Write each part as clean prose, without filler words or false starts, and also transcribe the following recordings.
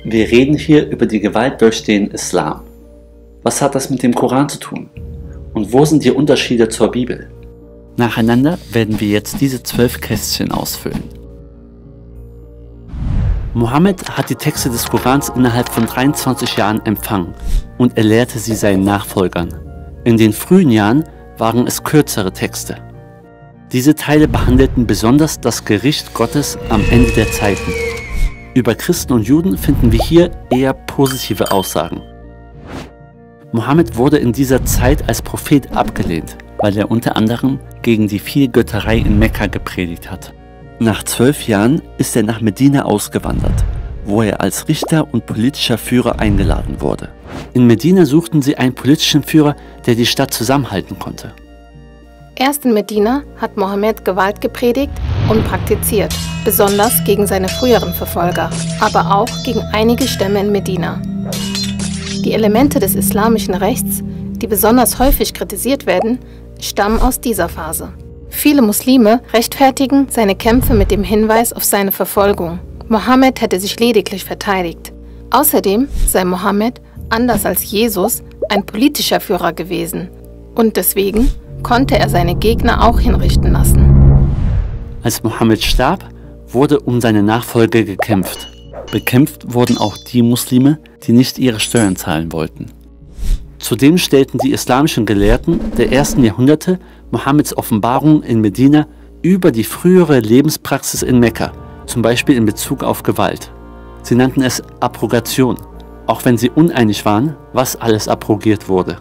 Wir reden hier über die Gewalt durch den Islam. Was hat das mit dem Koran zu tun? Und wo sind die Unterschiede zur Bibel? Nacheinander werden wir jetzt diese 12 Kästchen ausfüllen. Mohammed hat die Texte des Korans innerhalb von 23 Jahren empfangen und er lehrte sie seinen Nachfolgern. In den frühen Jahren waren es kürzere Texte. Diese Teile behandelten besonders das Gericht Gottes am Ende der Zeiten. Über Christen und Juden finden wir hier eher positive Aussagen. Mohammed wurde in dieser Zeit als Prophet abgelehnt, weil er unter anderem gegen die Vielgötterei in Mekka gepredigt hat. Nach 12 Jahren ist er nach Medina ausgewandert, wo er als Richter und politischer Führer eingeladen wurde. In Medina suchten sie einen politischen Führer, der die Stadt zusammenhalten konnte. Erst in Medina hat Mohammed Gewalt gepredigt und praktiziert, besonders gegen seine früheren Verfolger, aber auch gegen einige Stämme in Medina. Die Elemente des islamischen Rechts, die besonders häufig kritisiert werden, stammen aus dieser Phase. Viele Muslime rechtfertigen seine Kämpfe mit dem Hinweis auf seine Verfolgung. Mohammed hätte sich lediglich verteidigt. Außerdem sei Mohammed, anders als Jesus, ein politischer Führer gewesen und deswegen konnte er seine Gegner auch hinrichten lassen. Als Mohammed starb, wurde um seine Nachfolge gekämpft. Bekämpft wurden auch die Muslime, die nicht ihre Steuern zahlen wollten. Zudem stellten die islamischen Gelehrten der ersten Jahrhunderte Mohammeds Offenbarung in Medina über die frühere Lebenspraxis in Mekka, zum Beispiel in Bezug auf Gewalt. Sie nannten es Abrogation, auch wenn sie uneinig waren, was alles abrogiert wurde.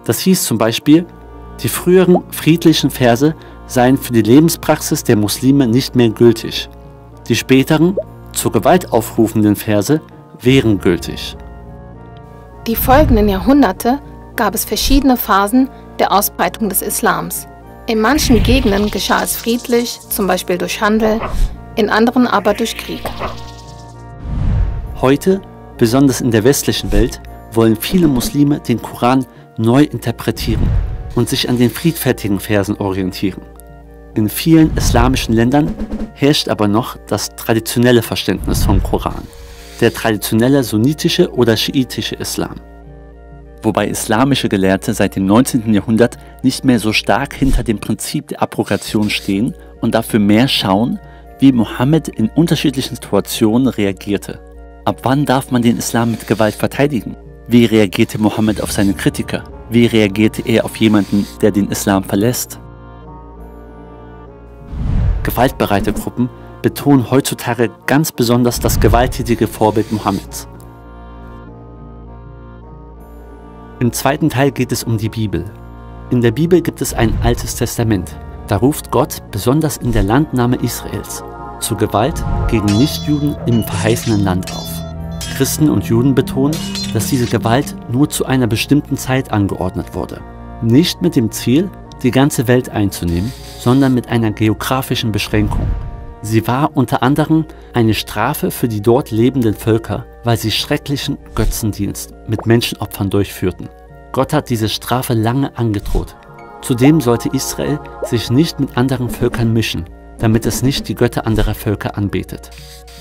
Das hieß zum Beispiel, die früheren friedlichen Verse seien für die Lebenspraxis der Muslime nicht mehr gültig. Die späteren, zur Gewalt aufrufenden Verse wären gültig. Die folgenden Jahrhunderte gab es verschiedene Phasen der Ausbreitung des Islams. In manchen Gegenden geschah es friedlich, zum Beispiel durch Handel, in anderen aber durch Krieg. Heute, besonders in der westlichen Welt, wollen viele Muslime den Koran neu interpretieren und sich an den friedfertigen Versen orientieren. In vielen islamischen Ländern herrscht aber noch das traditionelle Verständnis vom Koran, der traditionelle sunnitische oder schiitische Islam. Wobei islamische Gelehrte seit dem 19. Jahrhundert nicht mehr so stark hinter dem Prinzip der Abrogation stehen und dafür mehr schauen, wie Mohammed in unterschiedlichen Situationen reagierte. Ab wann darf man den Islam mit Gewalt verteidigen? Wie reagierte Mohammed auf seine Kritiker? Wie reagierte er auf jemanden, der den Islam verlässt? Gewaltbereite Gruppen betonen heutzutage ganz besonders das gewalttätige Vorbild Mohammeds. Im zweiten Teil geht es um die Bibel. In der Bibel gibt es ein Altes Testament. Da ruft Gott besonders in der Landnahme Israels zur Gewalt gegen Nichtjuden im verheißenen Land auf. Christen und Juden betonen, dass diese Gewalt nur zu einer bestimmten Zeit angeordnet wurde. Nicht mit dem Ziel, die ganze Welt einzunehmen, sondern mit einer geografischen Beschränkung. Sie war unter anderem eine Strafe für die dort lebenden Völker, weil sie schrecklichen Götzendienst mit Menschenopfern durchführten. Gott hat diese Strafe lange angedroht. Zudem sollte Israel sich nicht mit anderen Völkern mischen, damit es nicht die Götter anderer Völker anbetet.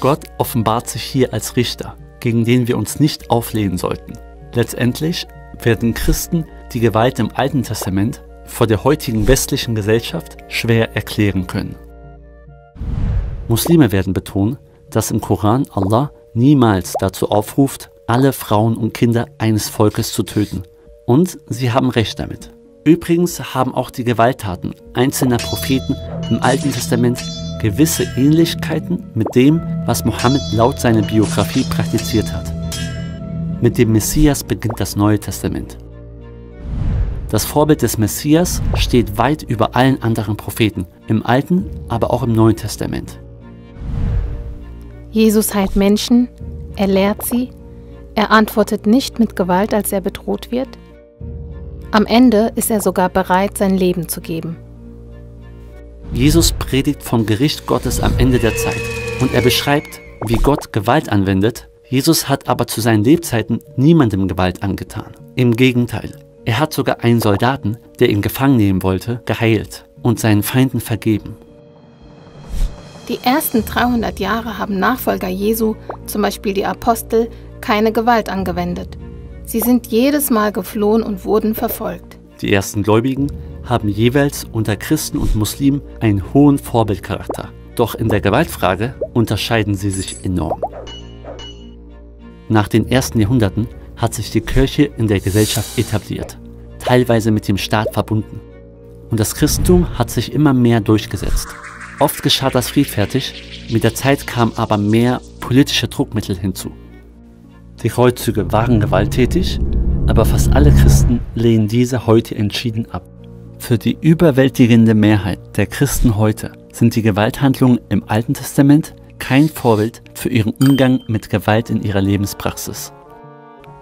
Gott offenbart sich hier als Richter, gegen den wir uns nicht auflehnen sollten. Letztendlich werden Christen die Gewalt im Alten Testament vor der heutigen westlichen Gesellschaft schwer erklären können. Muslime werden betonen, dass im Koran Allah niemals dazu aufruft, alle Frauen und Kinder eines Volkes zu töten. Und sie haben recht damit. Übrigens haben auch die Gewalttaten einzelner Propheten im Alten Testament gewisse Ähnlichkeiten mit dem, was Mohammed laut seiner Biografie praktiziert hat. Mit dem Messias beginnt das Neue Testament. Das Vorbild des Messias steht weit über allen anderen Propheten, im Alten, aber auch im Neuen Testament. Jesus heilt Menschen, er lehrt sie, er antwortet nicht mit Gewalt, als er bedroht wird. Am Ende ist er sogar bereit, sein Leben zu geben. Jesus predigt vom Gericht Gottes am Ende der Zeit und er beschreibt, wie Gott Gewalt anwendet. Jesus hat aber zu seinen Lebzeiten niemandem Gewalt angetan. Im Gegenteil, er hat sogar einen Soldaten, der ihn gefangen nehmen wollte, geheilt und seinen Feinden vergeben. Die ersten 300 Jahre haben Nachfolger Jesu, zum Beispiel die Apostel, keine Gewalt angewendet. Sie sind jedes Mal geflohen und wurden verfolgt. Die ersten Gläubigen haben jeweils unter Christen und Muslimen einen hohen Vorbildcharakter. Doch in der Gewaltfrage unterscheiden sie sich enorm. Nach den ersten Jahrhunderten hat sich die Kirche in der Gesellschaft etabliert, teilweise mit dem Staat verbunden. Und das Christentum hat sich immer mehr durchgesetzt. Oft geschah das friedfertig, mit der Zeit kamen aber mehr politische Druckmittel hinzu. Die Kreuzzüge waren gewalttätig, aber fast alle Christen lehnen diese heute entschieden ab. Für die überwältigende Mehrheit der Christen heute sind die Gewalthandlungen im Alten Testament kein Vorbild für ihren Umgang mit Gewalt in ihrer Lebenspraxis.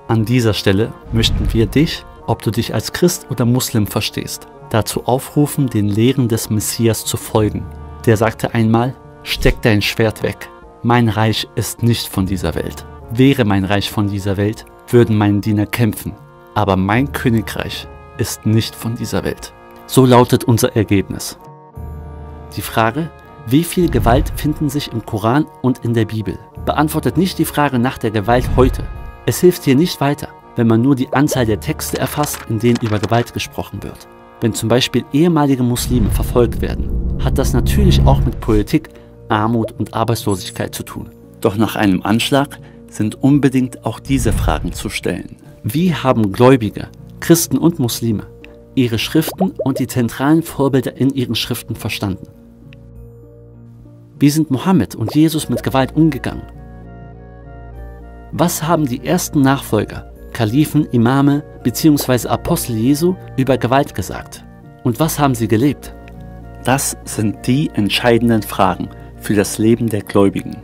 An dieser Stelle möchten wir dich, ob du dich als Christ oder Muslim verstehst, dazu aufrufen, den Lehren des Messias zu folgen. Der sagte einmal: Steck dein Schwert weg, mein Reich ist nicht von dieser Welt. Wäre mein Reich von dieser Welt, würden meine Diener kämpfen, aber mein Königreich ist nicht von dieser Welt. So lautet unser Ergebnis. Die Frage, wie viel Gewalt finden sich im Koran und in der Bibel, beantwortet nicht die Frage nach der Gewalt heute. Es hilft hier nicht weiter, wenn man nur die Anzahl der Texte erfasst, in denen über Gewalt gesprochen wird. Wenn zum Beispiel ehemalige Muslime verfolgt werden, hat das natürlich auch mit Politik, Armut und Arbeitslosigkeit zu tun. Doch nach einem Anschlag sind unbedingt auch diese Fragen zu stellen. Wie haben Gläubige, Christen und Muslime, ihre Schriften und die zentralen Vorbilder in ihren Schriften verstanden? Wie sind Mohammed und Jesus mit Gewalt umgegangen? Was haben die ersten Nachfolger, Kalifen, Imame bzw. Apostel Jesu über Gewalt gesagt? Und was haben sie gelebt? Das sind die entscheidenden Fragen für das Leben der Gläubigen.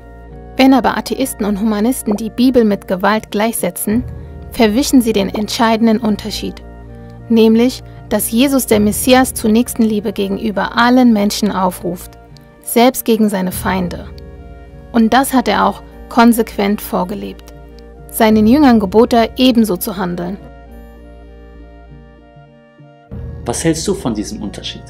Wenn aber Atheisten und Humanisten die Bibel mit Gewalt gleichsetzen, verwischen sie den entscheidenden Unterschied, nämlich, dass Jesus der Messias zur Nächstenliebe gegenüber allen Menschen aufruft, selbst gegen seine Feinde. Und das hat er auch konsequent vorgelebt. Seinen Jüngern gebot er, ebenso zu handeln. Was hältst du von diesem Unterschied?